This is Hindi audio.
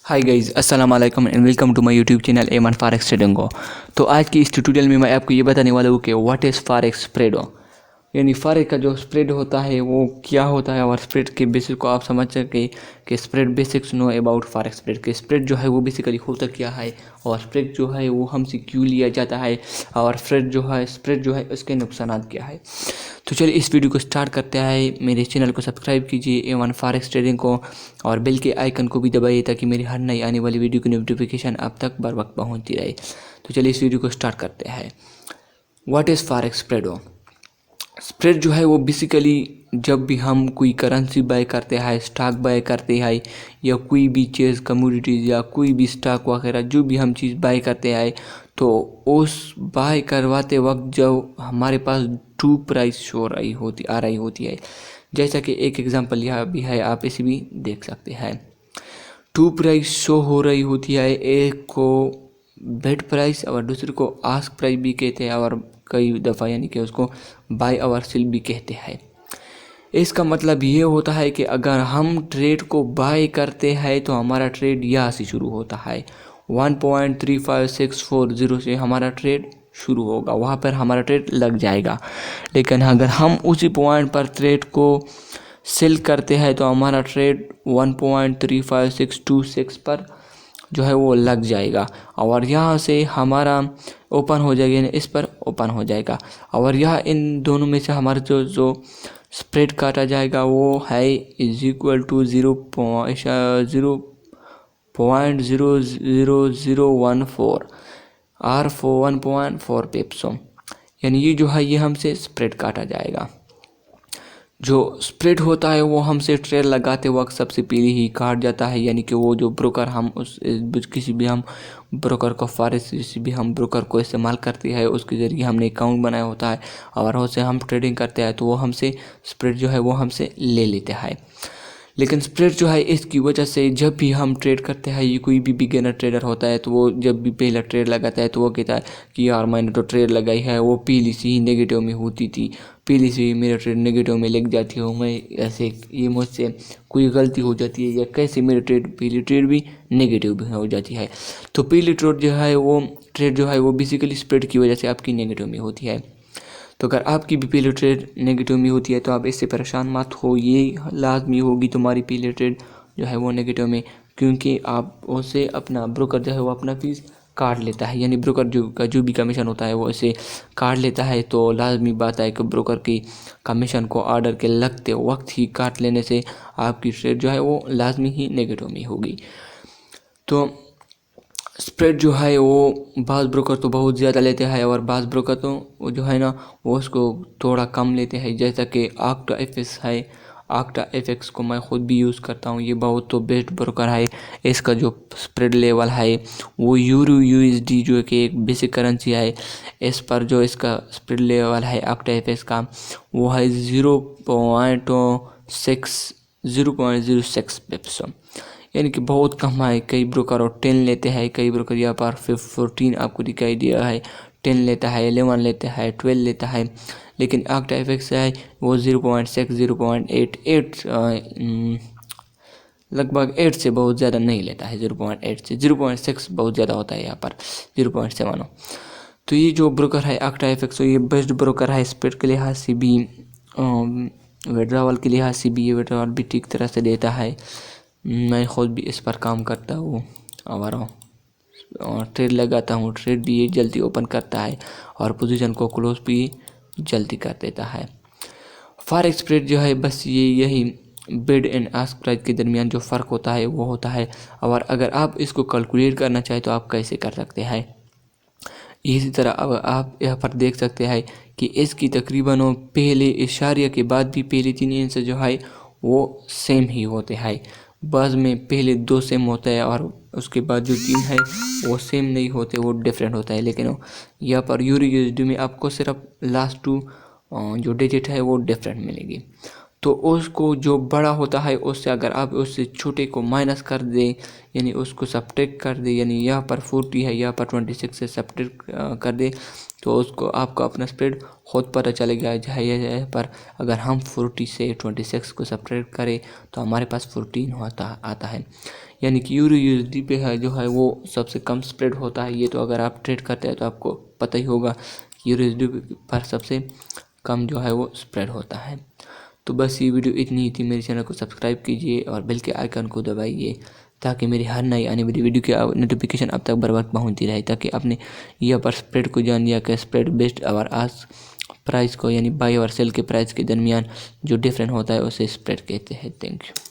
हाय गाइज़, अस्सलाम वालेकुम and welcome to my YouTube channel Aman forex trading को। तो आज की इस ट्यूटोरियल में मैं आपको ये बताने वाला हूँ कि व्हाट इज़ फॉरेक्स स्प्रेड, यानी फॉरेक्स का जो स्प्रेड होता है वो क्या होता है, और स्प्रेड के बेसिस को आप समझ सके कि spread basics know about forex spread के स्प्रेड जो है वो बेसिकली होता क्या है, और स्प्रेड जो है वो हमसे क्यों लिया जाता है, और स्प्रेड जो है उसके नुकसान क्या है। तो चलिए इस वीडियो को स्टार्ट करते हैं। मेरे चैनल को सब्सक्राइब कीजिए एमन फॉरेक्स ट्रेडिंग को, और बेल के आइकन को भी दबाइए ताकि मेरी हर नई आने वाली वीडियो की नोटिफिकेशन आप तक बर वक्त पहुँचती रहे। तो चलिए इस वीडियो को स्टार्ट करते हैं। What is forex spread? Spread जो है वो बेसिकली जब भी हम कोई करेंसी बाय करते हैं, स्टॉक बाय करते हैं, या कोई भी चीज़ कमोडिटीज़ या कोई भी स्टॉक वगैरह जो भी हम चीज़ बाय करते हैं, तो उस बाय करवाते वक्त जब हमारे पास टू प्राइस शो आ रही होती है, जैसा कि एक एग्जांपल यहाँ भी है, आप इसे भी देख सकते हैं। टू प्राइस शो हो रही होती है, एक को बेड प्राइस और दूसरे को आस्क प्राइस भी कहते हैं, और कई दफ़ा यानी कि उसको बाय और सेल भी कहते हैं। इसका मतलब ये होता है कि अगर हम ट्रेड को बाय करते हैं तो हमारा ट्रेड यहाँ से शुरू होता है, 1.35640 से हमारा ट्रेड शुरू होगा, वहाँ पर हमारा ट्रेड लग जाएगा। लेकिन अगर हम उसी पॉइंट पर ट्रेड को सेल करते हैं तो हमारा ट्रेड 1.35626 पर जो है वो लग जाएगा, और यहाँ से हमारा ओपन हो जाएगा, यानी इस पर ओपन हो जाएगा, और यह इन दोनों में से हमारा जो स्प्रेड काटा जाएगा वो है इज इक्वल टू 0.00014 और 1.4 पिप्सों, यानी ये जो है ये हमसे स्प्रेड काटा जाएगा। जो स्प्रेड होता है वो हमसे ट्रेड लगाते वक्त सबसे पहले ही काट जाता है, यानी कि वो जो ब्रोकर हम किसी भी हम ब्रोकर को किसी भी हम ब्रोकर को इस्तेमाल करते हैं, उसके ज़रिए हमने अकाउंट बनाया होता है और उससे हम ट्रेडिंग करते हैं, तो वो हमसे स्प्रेड जो है वो हमसे ले लेते हैं। लेकिन स्प्रेड जो है इसकी वजह से जब भी हम ट्रेड करते हैं, ये कोई भी बिगिनर ट्रेडर होता है तो वो जब भी पहला ट्रेड लगाता है तो वो कहता है कि यार मैंने तो ट्रेड लगाई है, वो पहली से ही नेगेटिव में होती थी, पहले से ही मेरा ट्रेड नेगेटिव में लग जाती हो, मैं ऐसे ये मुझसे कोई गलती हो जाती है, या कैसे मेरे पहली ट्रेड भी नेगेटिव भी हो जाती है। तो पहली ट्रेड जो है वो बेसिकली स्प्रेड की वजह से आपकी नेगेटिव में होती है। तो अगर आपकी भी पहली ट्रेड नेगेटिव में होती है तो आप इससे परेशान मत हो, ये लाजमी होगी तुम्हारी पहली ट्रेड जो है वो नेगेटिव में, क्योंकि आप उससे अपना ब्रोकर जो है वो अपना फीस काट लेता है, यानी ब्रोकर जो भी कमीशन होता है वो इसे काट लेता है। तो लाजमी बात है कि ब्रोकर की कमीशन को ऑर्डर के लगते वक्त ही काट लेने से आपकी ट्रेड जो है वो लाजमी ही नेगेटिव में होगी। तो स्प्रेड जो है वो बाज़ ब्रोकर तो बहुत ज़्यादा लेते हैं, और बाज़ ब्रोकर तो वो जो है ना वो उसको थोड़ा कम लेते हैं, जैसा कि आक्टा एफएक्स है। आक्टा एफएक्स को मैं ख़ुद भी यूज़ करता हूँ, ये बहुत तो बेस्ट ब्रोकर है। इसका जो स्प्रेड लेवल है वो यूरो यूएसडी जो कि एक बेसिक करेंसी है, इस पर जो इसका स्प्रेड लेवल है आक्टा एफएक्स का वो है 0.06 पिप्स, यानी कि बहुत कम है। कई ब्रोकर और 10 लेते हैं, कई ब्रोकर यहाँ पर 14 आपको दिखाई दे रहा है, 10 लेता है, 11 लेता है, 12 लेता है। लेकिन आक्टा एफएक्स है वो 0.6 0.88 लगभग 8 से बहुत ज़्यादा नहीं लेता है, 0.8 से 0.6 बहुत ज़्यादा होता है, यहाँ पर 0.7। तो ये जो ब्रोकर है आक्टा एफएक्स, ये बेस्ट ब्रोकर है, स्प्रेड के लिहाज से भी विड्रॉवल के लिहाज से भी, ये विड्रॉवल भी ठीक तरह से देता है। मैं ख़ुद भी इस पर काम करता हूँ और ट्रेड लगाता हूँ, ट्रेड भी ये जल्दी ओपन करता है और पोजीशन को क्लोज भी जल्दी कर देता है। फॉरेक्स स्प्रेड जो है बस यही बिड एंड आस्क प्राइस के दरमियान जो फ़र्क होता है वो होता है, और अगर आप इसको कैलकुलेट करना चाहें तो आप कैसे कर सकते हैं। इसी तरह अब आप यहाँ पर देख सकते हैं कि इसकी तकरीबन पहले इशारिया के बाद भी पहले 3 इंच जो है वो सेम ही होते हैं। बाज़ में पहले 2 सेम होता है और उसके बाद जो 3 है वो सेम नहीं होते, वो डिफरेंट होता है। लेकिन यहाँ पर यूरो यूएसडी में आपको सिर्फ लास्ट 2 जो डिजिट है वो डिफरेंट मिलेगी। तो उसको जो बड़ा होता है उससे अगर आप उससे छोटे को माइनस कर दें, यानी उसको सब्ट्रैक्ट कर दें, यानी यहाँ पर 40 है, यहाँ पर 26 से सब्ट्रैक्ट कर दें, तो उसको आपको अपना स्प्रेड खुद पता चलेगा। यहाँ पर अगर हम 40 से 26 को सब्ट्रैक्ट करें तो हमारे पास 14 आता है, यानी कि यूरो यूएसडी पे है जो है वो सबसे कम स्प्रेड होता है। ये तो अगर आप ट्रेड करते हैं तो आपको पता ही होगा कि यूरो यूएसडी पर सबसे कम जो है वो स्प्रेड होता है। तो बस ये वीडियो इतनी ही थी। मेरे चैनल को सब्सक्राइब कीजिए और बेल के आइकन को दबाइए ताकि मेरी हर नई आने वाली वीडियो की नोटिफिकेशन अब तक बर वक्त पहुँचती रहे, ताकि आपने यहाँ पर स्प्रेड को जान लिया कि स्प्रेड बेस्ड और आज प्राइस को यानी बाई और सेल के प्राइस के दरमियान जो डिफरेंट होता है उसे स्प्रेड कहते हैं। Thank you.